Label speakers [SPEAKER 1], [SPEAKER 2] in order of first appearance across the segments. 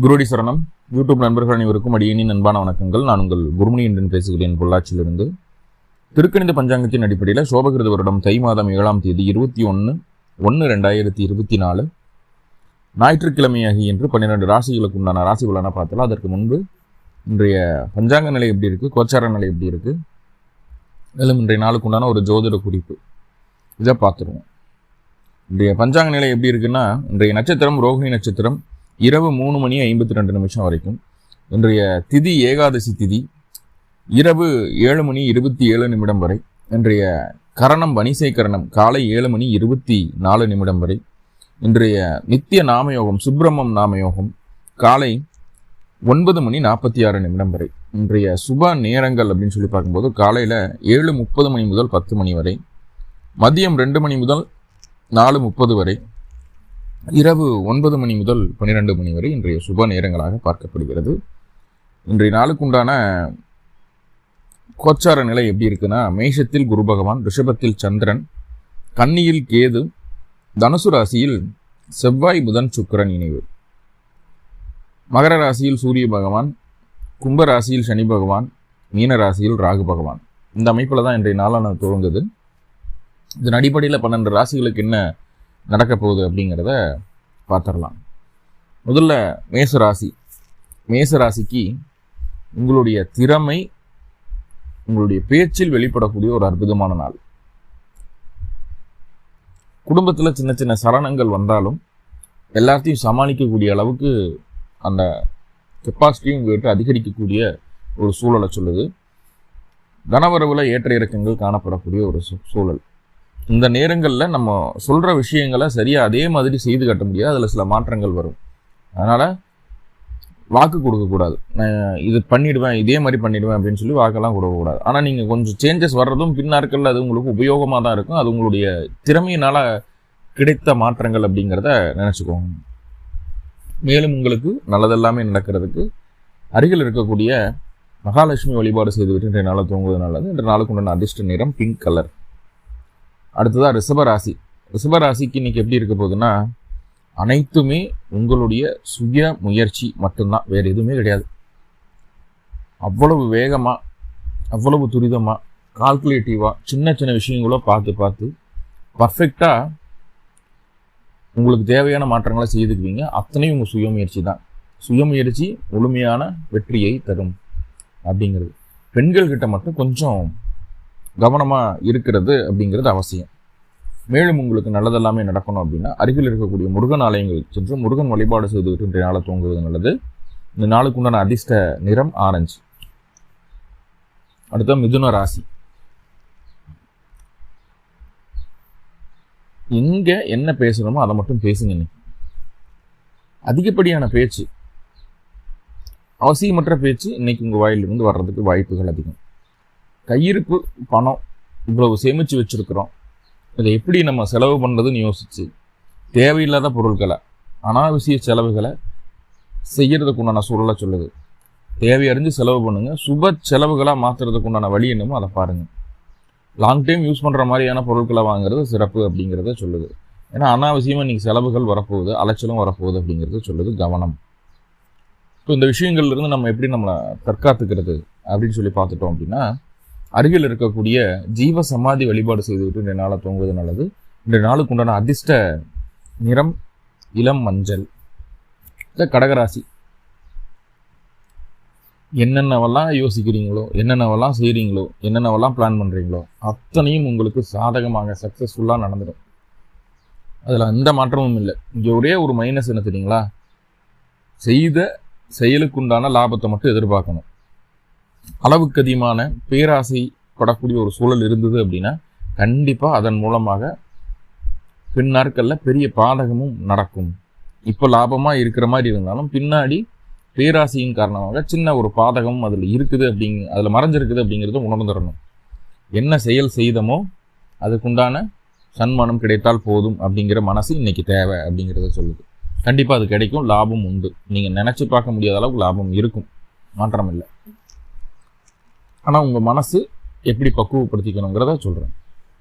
[SPEAKER 1] குருடி சரணம். யூடியூப் நண்பர்கள் அனைவருக்கும் அடியேனின் அன்பான வணக்கங்கள். நான் உங்கள் குருமணி என்று பேசுகிறேன் பொள்ளாச்சியிலிருந்து. திருக்கணித பஞ்சாங்கத்தின் அடிப்படையில் சோபகிருத வருடம் தை மாதம் 7ஆம் தேதி 21/1/2024 ஞாயிற்றுக்கிழமையாகி என்று 12 ராசிகளுக்கு உண்டான ராசி பலனை பார்த்தலாம். அதற்கு முன்பு இன்றைய பஞ்சாங்க நிலை எப்படி இருக்குது, கோச்சார நிலை எப்படி இருக்குது, மேலும் இன்றைய நாளுக்கு உண்டான ஒரு ஜோதிட குறிப்பு இதை பார்த்துருவோம். இன்றைய பஞ்சாங்க நிலை எப்படி இருக்குன்னா, இன்றைய நட்சத்திரம் ரோகிணி நட்சத்திரம், இரவு 3:52 வரைக்கும். இன்றைய திதி ஏகாதசி திதி, இரவு 7:27 வரை. இன்றைய கரணம் வணிசை கரணம் காலை 7:24 வரை. இன்றைய நித்திய நாமயோகம் சுப்பிரமம் நாமயோகம் காலை 9:46 வரை. இன்றைய சுப நேரங்கள் அப்படின்னு சொல்லி பார்க்கும்போது காலையில் 7:30 முதல் 10 வரை, மதியம் 2 முதல் 4:30 வரை, இரவு 9 முதல் 12 வரை இன்றைய சுப நேரங்களாக பார்க்கப்படுகிறது. இன்றைய நாளுக்குண்டான கோச்சார நிலை எப்படி இருக்குன்னா, மேஷத்தில் குரு பகவான், ரிஷபத்தில் சந்திரன், கன்னியில் கேது, தனுசு ராசியில் செவ்வாய் புதன் சுக்கிரன் இணைவு, மகர ராசியில் சூரிய பகவான், கும்ப ராசியில் சனி பகவான், மீன ராசியில் ராகு பகவான். இந்த அமைப்பில் தான் இன்றைய நாளான துவங்குது. இதன் அடிப்படையில் 12 ராசிகளுக்கு என்ன நடக்க போகுது அப்படிங்கிறத பார்த்துடலாம். முதல்ல மேசராசி. மேசராசிக்கு உங்களுடைய திறமை உங்களுடைய பேச்சில் வெளிப்படக்கூடிய ஒரு அற்புதமான நாள். குடும்பத்தில் சின்ன சின்ன சலனங்கள் வந்தாலும் எல்லாத்தையும் சமாளிக்கக்கூடிய அளவுக்கு அந்த கெப்பாசிட்டியும் உங்கள்கிட்ட அதிகரிக்கக்கூடிய ஒரு சூழலை சொல்லுது. தனவரவில் ஏற்ற இறக்கங்கள் காணப்படக்கூடிய ஒரு சூழல். இந்த நேரங்களில் நம்ம சொல்கிற விஷயங்களை சரியாக அதே மாதிரி செய்து காட்ட முடியாது, அதில் சில மாற்றங்கள் வரும். அதனால் வாக்கு கொடுக்கக்கூடாது. நான் இது பண்ணிவிடுவேன், இதே மாதிரி பண்ணிவிடுவேன் அப்படின்னு சொல்லி வாக்கெல்லாம் கொடுக்கக்கூடாது. ஆனால் நீங்கள் கொஞ்சம் சேஞ்சஸ் வர்றதும் பின்னாட்களில் அது உங்களுக்கு உபயோகமாக தான் இருக்கும். அது உங்களுடைய திறமையினால் கிடைத்த மாற்றங்கள் அப்படிங்கிறத நினச்சிக்கோங்க. மேலும் உங்களுக்கு நல்லதெல்லாமே நடக்கிறதுக்கு அருகில் இருக்கக்கூடிய மகாலட்சுமி வழிபாடு செய்துவிட்டு இன்றைய நாளை தூங்குவது நல்லது. இன்றைய நாளுக்கு உண்டான அதிர்ஷ்ட நிறம் பிங்க் கலர். அடுத்ததாக ரிஷபராசி. ரிஷபராசிக்கு இன்னைக்கு எப்படி இருக்க போகுதுன்னா, அனைத்துமே உங்களுடைய சுய முயற்சி மட்டும்தான், வேறு எதுவுமே கிடையாது. அவ்வளவு வேகமாக, அவ்வளவு துரிதமாக, கால்குலேட்டிவாக சின்ன சின்ன விஷயங்களோ பார்த்து பர்ஃபெக்டாக உங்களுக்கு தேவையான மாற்றங்களை செய்துக்குவீங்க. அத்தனையும் உங்கள் சுயமுயற்சி தான். சுயமுயற்சி முழுமையான வெற்றியை தரும் அப்படிங்கிறது. பெண்கள்கிட்ட மட்டும் கொஞ்சம் கவனமாக இருக்கிறது அப்படிங்கிறது அவசியம். மேலும் உங்களுக்கு நல்லதெல்லாமே நடக்கணும் அப்படின்னா அருகில் இருக்கக்கூடிய முருகன் ஆலயங்களுக்கு சென்று முருகன் வழிபாடு செய்துவிட்டு இன்றைய நாளை தூங்குவது நல்லது. இந்த நாளுக்கு உண்டான அதிர்ஷ்ட நிறம் ஆரஞ்சு. அடுத்த மிதுன ராசி. எங்க என்ன பேசணுமோ அதை மட்டும் பேசுங்க. இன்னைக்கு அதிகப்படியான பேச்சு, அவசியமற்ற பேச்சு இன்னைக்கு உங்கள் வாயிலிருந்து வர்றதுக்கு வாய்ப்புகள் அதிகம். கையிருப்பு பணம் இவ்வளவு சேமித்து வச்சுருக்கிறோம், இதை எப்படி நம்ம செலவு பண்ணுறதுன்னு யோசிச்சு தேவையில்லாத பொருட்களை, அனாவசிய செலவுகளை செய்கிறதுக்கு உண்டான சூழலை சொல்லுது. தேவையறிஞ்சு செலவு பண்ணுங்கள். சுப செலவுகளாக மாற்றுறதுக்கு உண்டான வழி என்னமோ அதை பாருங்கள். லாங் டைம் யூஸ் பண்ணுற மாதிரியான பொருட்களை வாங்குறது சிறப்பு அப்படிங்கிறத சொல்லுது. ஏன்னா அனாவசியமாக இன்றைக்கி செலவுகள் வரப்போகுது, அலைச்சலும் வரப்போகுது அப்படிங்கிறத சொல்லுது. கவனம். இப்போ இந்த விஷயங்கள்லேருந்து நம்ம எப்படி நம்மளை தற்காத்துக்கிறது அப்படின்னு சொல்லி பார்த்துட்டோம் அப்படின்னா, அருகில் இருக்கக்கூடிய ஜீவ சமாதி வழிபாடு செய்துவிட்டு இன்றைய நாளை தூங்குவது நல்லது. இன்றைய நாளுக்கு உண்டான அதிர்ஷ்ட நிறம் இளம் மஞ்சள். இந்த கடகராசி. என்னென்னவெல்லாம் யோசிக்கிறீங்களோ, என்னென்னவெல்லாம் செய்கிறீங்களோ, என்னென்னவெல்லாம் பிளான் பண்ணுறீங்களோ அத்தனையும் உங்களுக்கு சாதகமாக சக்ஸஸ்ஃபுல்லாக நடந்துடும். அதில் எந்த மாற்றமும் இல்லை. இங்கே ஒரே ஒரு மைனஸ் என்ன தெரியுங்களா, செய்த செயலுக்குண்டான லாபத்தை மட்டும் எதிர்பார்க்கணும். அளவுக்கு அதிகமான பேராசைப்படக்கூடிய ஒரு சூழல் இருந்தது அப்படின்னா கண்டிப்பாக அதன் மூலமாக பின்னாட்களில் பெரிய பாதகமும் நடக்கும். இப்போ லாபமாக இருக்கிற மாதிரி இருந்தாலும் பின்னாடி பேராசையின் காரணமாக சின்ன ஒரு பாதகமும் அதில் இருக்குது, அதில் மறைஞ்சிருக்குது அப்படிங்கிறத உணர்ந்துடணும். என்ன செயல் செய்தமோ அதுக்குண்டான சன்மானம் கிடைத்தால் போதும் அப்படிங்கிற மனசு இன்னைக்கு தேவை அப்படிங்கிறத சொல்லுது. கண்டிப்பாக அது கிடைக்கும், லாபம் உண்டு. நீங்கள் நினச்சி பார்க்க முடியாத அளவுக்கு லாபம் இருக்கும், மாற்றம் இல்லை. ஆனால் உங்கள் மனசு எப்படி பக்குவப்படுத்திக்கணுங்கிறத சொல்கிறேன்.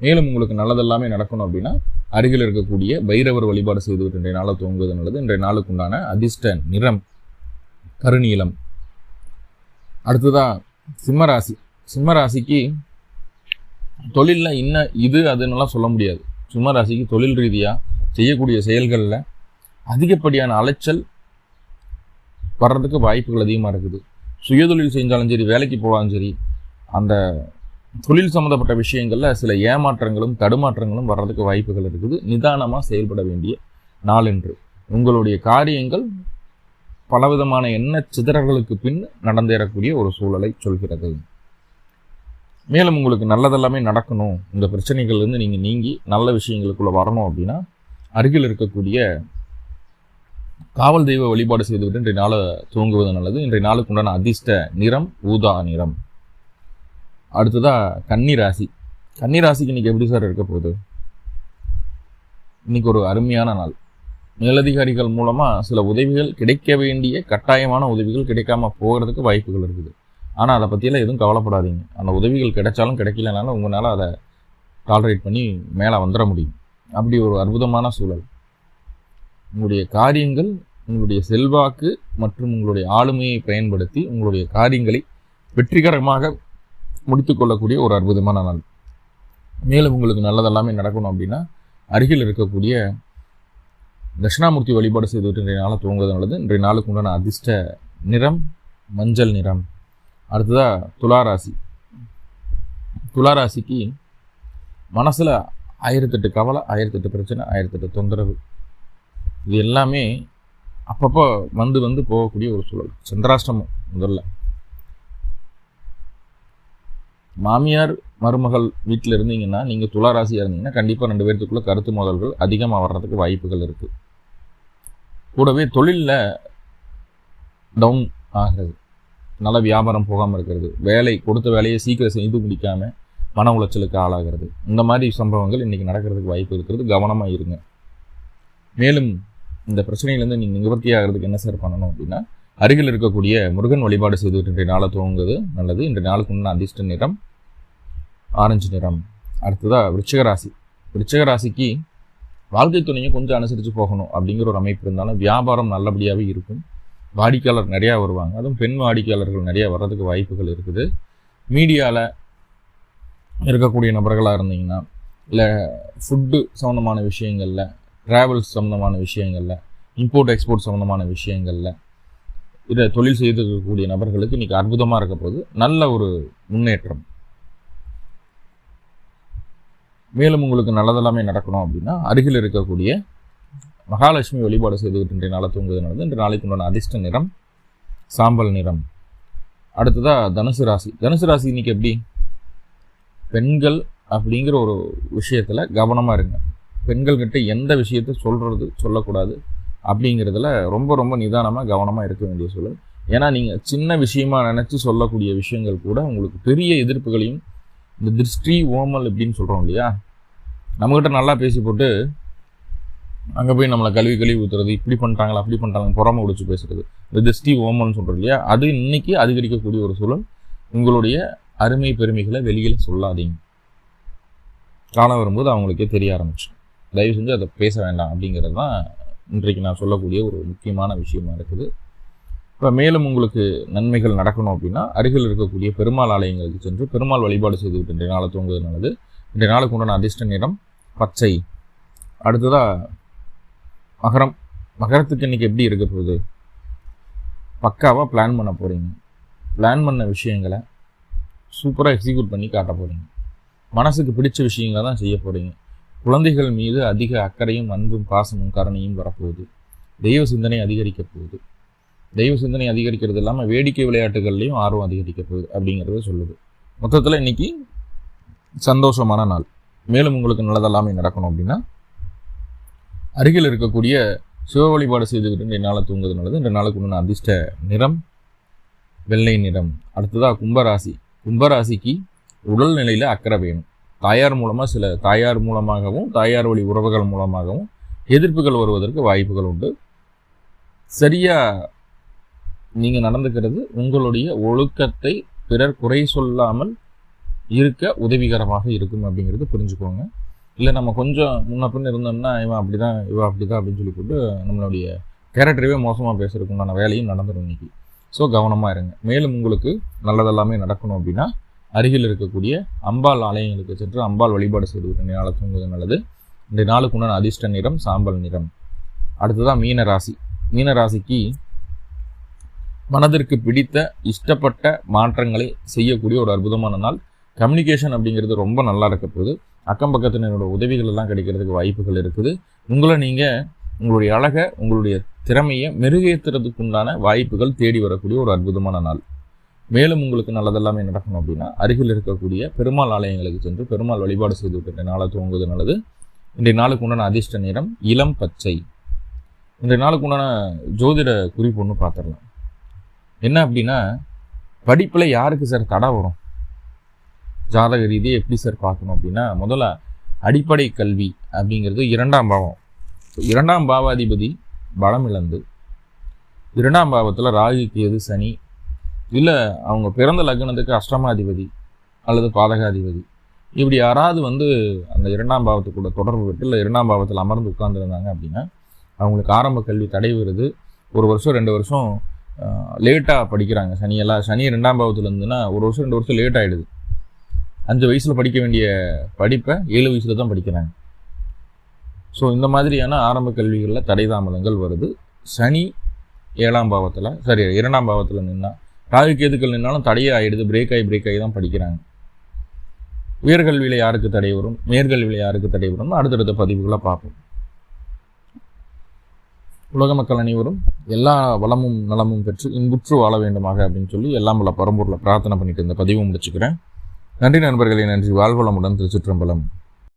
[SPEAKER 1] மேலும் உங்களுக்கு நல்லதெல்லாமே நடக்கணும் அப்படின்னா அருகில் இருக்கக்கூடிய பைரவர் வழிபாடு செய்துவிட்டு இன்றைய நாளை தூங்குவது நல்லது. இன்றைய நாளுக்கு உண்டான அதிர்ஷ்ட நிறம் கருநீலம். அடுத்ததா சிம்மராசி. சிம்மராசிக்கு தொழிலில் இது அதுன்னெல்லாம் சொல்ல முடியாது. சிம்மராசிக்கு தொழில் ரீதியாக செய்யக்கூடிய செயல்களில் அதிகப்படியான அலைச்சல் வர்றதுக்கு வாய்ப்புகள் அதிகமாக இருக்குது. சுயதொழில் செஞ்சாலும் சரி, வேலைக்கு போனாலும் சரி, அந்த தொழில் சம்மந்தப்பட்ட விஷயங்களில் சில ஏமாற்றங்களும் தடுமாற்றங்களும் வர்றதுக்கு வாய்ப்புகள் இருக்குது. நிதானமாக செயல்பட வேண்டிய நாள் என்று. உங்களுடைய காரியங்கள் பலவிதமான எண்ண சிதறல்களுக்கு பின் நடந்தேறக்கூடிய ஒரு சூழலை சொல்கிறது. மேலும் உங்களுக்கு நல்லதெல்லாமே நடக்கணும், இந்த பிரச்சனைகள்லேருந்து நீங்கள் நீங்கி நல்ல விஷயங்களுக்குள்ளே வரணும் அப்படின்னா அருகில் இருக்கக்கூடிய காவல் தெய்வ வழிபாடு செய்துவிட்டு இன்றைய நாளை துவங்குவது நல்லது. இன்றைய நாளுக்கு உண்டான அதிர்ஷ்ட நிறம் ஊதா நிறம். அடுத்ததா கன்னிராசி. கன்னிராசிக்கு இன்னைக்கு எப்படி சார் இருக்க போகுது? இன்னைக்கு ஒரு அருமையான நாள். மேலதிகாரிகள் மூலமாக சில உதவிகள் கிடைக்க வேண்டிய கட்டாயமான உதவிகள் கிடைக்காம போகிறதுக்கு வாய்ப்புகள் இருக்குது. ஆனால் அதை பற்றியெல்லாம் எதுவும் கவலைப்படாதீங்க. அந்த உதவிகள் கிடைச்சாலும் கிடைக்கலனாலும் உங்களால் அதை டாலரேட் பண்ணி மேலே வந்துட முடியும். அப்படி ஒரு அற்புதமான சூழல். உங்களுடைய காரியங்கள், உங்களுடைய செல்வாக்கு மற்றும் உங்களுடைய ஆளுமையை பயன்படுத்தி உங்களுடைய காரியங்களை வெற்றிகரமாக முடித்து கொள்ளக்கூடிய ஒரு அற்புதமான நாள். மேலும் உங்களுக்கு நல்லதெல்லாமே நடக்கணும் அப்படின்னா அருகில் இருக்கக்கூடிய தட்சிணாமூர்த்தி வழிபாடு செய்துவிட்டு இன்றைய நாளை துவங்குவது நல்லது. இன்றைய நாளுக்கு உண்டான அதிர்ஷ்ட நிறம் மஞ்சள் நிறம். அடுத்ததா துளாராசி. துளாராசிக்கு மனசில் 1008 கவலை, 1008 பிரச்சனை, 1008 தொந்தரவு, இது எல்லாமே அப்பப்போ வந்து போகக்கூடிய ஒரு சூழல். சந்திராஷ்டமம் முதல்ல. மாமியார் மருமகள் வீட்டில் இருந்தீங்கன்னா, நீங்கள் துளாராசியாக இருந்தீங்கன்னா கண்டிப்பாக 2 பேர்த்துக்குள்ளே கருத்து மோதல்கள் அதிகமாக வர்றதுக்கு வாய்ப்புகள் இருக்குது. கூடவே தொழிலில் டவுன் ஆகிறது, நல்ல வியாபாரம் போகாமல் இருக்கிறது, கொடுத்த வேலையை சீக்கிரம் செய்து முடிக்காமல் மன உளைச்சலுக்கு ஆளாகிறது, இந்த மாதிரி சம்பவங்கள் இன்றைக்கி நடக்கிறதுக்கு வாய்ப்பு இருக்கிறது. கவனமாக இருங்க. மேலும் இந்த பிரச்சனையிலேருந்து நீங்கள் நிவர்த்தி ஆகிறதுக்கு என்ன சார் பண்ணணும் அப்படின்னா அருகில் இருக்கக்கூடிய முருகன் வழிபாடு செய்துவிட்டு இன்றைய நாளை துவங்குவது நல்லது. இன்றைய நாளுக்கு முன்ன அதிர்ஷ்ட நிறம் ஆரஞ்சு நிறம். அடுத்ததாக விருச்சிகராசி. விருச்சிகராசிக்கு வாழ்க்கை துணையை கொஞ்சம் அனுசரித்து போகணும் அப்படிங்கிற ஒரு அமைப்பு இருந்தாலும் வியாபாரம் நல்லபடியாகவே இருக்கும். வாடிக்கையாளர் நிறையா வருவாங்க. அதுவும் பெண் வாடிக்கையாளர்கள் நிறையா வர்றதுக்கு வாய்ப்புகள் இருக்குது. மீடியாவில் இருக்கக்கூடிய நபர்களாக இருந்தீங்கன்னா, இல்லை ஃபுட்டு சம்மந்தமான விஷயங்களில், ட்ராவல்ஸ் சம்மந்தமான விஷயங்களில், இம்போர்ட் எக்ஸ்போர்ட் சம்மந்தமான விஷயங்களில் இதை தொழில் செய்திருக்கக்கூடிய நபர்களுக்கு இன்றைக்கி அற்புதமாக இருக்க போது நல்ல ஒரு முன்னேற்றம். மேலும் உங்களுக்கு நல்லதெல்லாமே நடக்கணும் அப்படின்னா அருகில் இருக்கக்கூடிய மகாலட்சுமி வழிபாடு செய்துவிட்டு இன்றைய நாளை தூங்குவது நல்லது. இன்றைய நாளைக்கு உண்டான அதிர்ஷ்ட நிறம் சாம்பல் நிறம். அடுத்ததாக தனுசு ராசி. தனுசு ராசி இன்னைக்கு எப்படி? பெண்கள் அப்படிங்கிற ஒரு விஷயத்தில் கவனமாக இருங்க. பெண்கள்கிட்ட எந்த விஷயத்தை சொல்லக்கூடாது அப்படிங்கிறதுல ரொம்ப ரொம்ப நிதானமாக கவனமாக இருக்க வேண்டிய சூழல். ஏன்னா நீங்கள் சின்ன விஷயமா நினச்சி சொல்லக்கூடிய விஷயங்கள் கூட உங்களுக்கு பெரிய எதிர்ப்புகளையும், இந்த திருஷ்டி ஓமல் இப்படின்னு சொல்கிறோம் இல்லையா, நம்மகிட்ட நல்லா பேசி போட்டு அங்கே போய் நம்மளை கழுவி ஊற்றுறது, இப்படி பண்ணிட்டாங்களா அப்படி பண்ணிட்டாங்க புறமை உடிச்சு பேசுறது, இந்த திருஷ்டி ஓமல்னு சொல்கிறோம் இல்லையா, அது இன்னைக்கு அதிகரிக்கக்கூடிய ஒரு சூழல். உங்களுடைய அருமை பெருமைகளை வெளியில் சொல்லாதீங்க. காண வரும்போது அவங்களுக்கே தெரிய ஆரம்பிச்சு. தயவு செஞ்சு அதை பேச வேண்டாம் அப்படிங்கிறது தான் இன்றைக்கு நான் சொல்லக்கூடிய ஒரு முக்கியமான விஷயமா இருக்குது. இப்போ மேலும் உங்களுக்கு நன்மைகள் நடக்கணும் அப்படின்னா அருகில் இருக்கக்கூடிய பெருமாள் ஆலயங்களுக்கு சென்று பெருமாள் வழிபாடு செய்துவிட்டு இன்றைய நாளை தூங்குவது நல்லது. இன்றைய நாளுக்கு உண்டான அதிர்ஷ்ட நிறம் பச்சை. அடுத்ததாக மகரம். மகரத்துக்கு இன்றைக்கி எப்படி இருக்க போகுது? பக்காவாக பிளான் பண்ண போகிறீங்க. பிளான் பண்ண விஷயங்களை சூப்பராக எக்ஸிக்யூட் பண்ணி காட்ட போகிறீங்க. மனசுக்கு பிடிச்ச விஷயங்களை தான் செய்ய போகிறீங்க. குழந்தைகள் மீது அதிக அக்கறையும் அன்பும் பாசமும் கருணையும் வரப்போகுது. தெய்வ சிந்தனை அதிகரிக்க போகுது. தெய்வ சிந்தனை அதிகரிக்கிறது இல்லாமல் வேடிக்கை விளையாட்டுகள்லையும் ஆர்வம் அதிகரிக்க போகுது அப்படிங்கிறத சொல்லுது. மொத்தத்தில் இன்னைக்கு சந்தோஷமான நாள். மேலும் உங்களுக்கு நல்லதெல்லாமே நடக்கணும் அப்படின்னா அருகில் இருக்கக்கூடிய சிவ வழிபாடு செய்துக்கிட்டு இன்றைய நாளை தூங்குவது நல்லது. இன்றைய நாளுக்கு முன்ன அதிர்ஷ்ட நிறம் வெள்ளை நிறம். அடுத்ததாக கும்பராசி. கும்பராசிக்கு உடல்நிலையில் அக்கறை வேணும். தாயார் மூலமாகவும் தாயார் வழி உறவுகள் மூலமாகவும் எதிர்ப்புகள் வருவதற்கு வாய்ப்புகள் உண்டு. சரியாக நீங்கள் நடந்துக்கிறது உங்களுடைய ஒழுக்கத்தை பிறர் குறை சொல்லாமல் இருக்க உதவிகரமாக இருக்கும் அப்படிங்கிறது புரிஞ்சுக்கோங்க. இல்லை நம்ம கொஞ்சம் முன்ன பின் இருந்தோம்னா இவன் அப்படிதான் அப்படின்னு சொல்லி போட்டு நம்மளுடைய கேரக்டரவே மோசமாக பேசுறதுக்கு உண்டான வேலையும் நடந்துடும் இன்னைக்கு. ஸோ கவனமாக இருங்க. மேலும் உங்களுக்கு நல்லதெல்லாமே நடக்கணும் அப்படின்னா அருகில் இருக்கக்கூடிய அம்பாள் ஆலயங்களுக்கு சென்று அம்பாள் வழிபாடு செய்து இன்றைய நாளை தூங்குவது நல்லது. இன்றைய நாளுக்கு உண்டான அதிர்ஷ்ட நிறம் சாம்பல் நிறம். அடுத்ததான் மீன ராசி. மீன ராசிக்கு மனதிற்கு பிடித்த இஷ்டப்பட்ட மாற்றங்களை செய்யக்கூடிய ஒரு அற்புதமான நாள். கம்யூனிகேஷன் அப்படிங்கிறது ரொம்ப நல்லா இருக்க போகுது. அக்கம் பக்கத்தினரோட உதவிகள் எல்லாம் கிடைக்கிறதுக்கு வாய்ப்புகள் இருக்குது. உங்களை நீங்கள் உங்களுடைய அழகை, உங்களுடைய திறமையை மெருகேற்றுறதுக்கு உண்டான வாய்ப்புகள் தேடி வரக்கூடிய ஒரு அற்புதமான நாள். மேலும் உங்களுக்கு நல்லதெல்லாமே நடக்கணும் அப்படின்னா அருகில் இருக்கக்கூடிய பெருமாள் ஆலயங்களுக்கு சென்று பெருமாள் வழிபாடு செய்து விட்டு நாளை துவங்குவது நல்லது. இன்றைய நாளுக்கு உண்டான அதிர்ஷ்ட நிறம் இளம் பச்சை. இன்றைய நாளுக்கு உண்டான ஜோதிட குறிப்பு ஒன்று பார்த்துடலாம். என்ன அப்படின்னா, படிப்பில் யாருக்கு சார் தடை வரும், ஜாதக ரீதியை எப்படி சார் பார்க்கணும் அப்படின்னா, முதல்ல அடிப்படை கல்வி அப்படிங்கிறது 2ஆம் பாவம். 2ஆம் பாவாதிபதி பலம் இழந்து 2ஆம் பாவத்தில் ராகு கேது சனி, இல்லை அவங்க பிறந்த லக்னத்துக்கு அஷ்டமாதிபதி அல்லது பாதகாதிபதி, இப்படி யாராவது அந்த 2ஆம் பாவத்துக்குள்ள தொடர்பு விட்டு இல்லை 2ஆம் பாவத்தில் அமர்ந்து உட்கார்ந்துருந்தாங்க அப்படின்னா அவங்களுக்கு ஆரம்ப கல்வி தடை வருது. 1 வருஷம் 2 வருஷம் லேட்டாக படிக்கிறாங்க. சனி 2ஆம் பாவத்தில் இருந்துன்னா 1 வருஷம் 2 வருஷம் லேட் ஆகிடுது. 5 வயசில் படிக்க வேண்டிய படிப்பை 7 வயசில் தான் படிக்கிறாங்க. ஸோ இந்த மாதிரியான ஆரம்ப கல்விகளில் தடை தாமதங்கள் வருது. சனி 2ஆம் பாவத்தில் நின்னா, ராகு கேதுக்கள் நின்னாலும் தடையே ஆகிடுது. பிரேக் ஆகி தான் படிக்கிறாங்க. உயர்கல்வியில் யாருக்கு தடை வரும், மேற்கல்வியில் யாருக்கு தடை வரும், அடுத்தடுத்த பதிவுகளை பார்ப்போம். உலக மக்கள் அனைவரும் எல்லா வளமும் நலமும் பெற்று இன்புற்று வாழ வேண்டுமாக அப்படின்னு சொல்லி எல்லாம் உள்ள பரம்பூரில் பிரார்த்தனை பண்ணிட்டு இந்த பதிவு முடிச்சுக்கிறேன். நன்றி நண்பர்களே, நன்றி. வாழ்வளமுடன். திருச்சிற்றம்பலம்.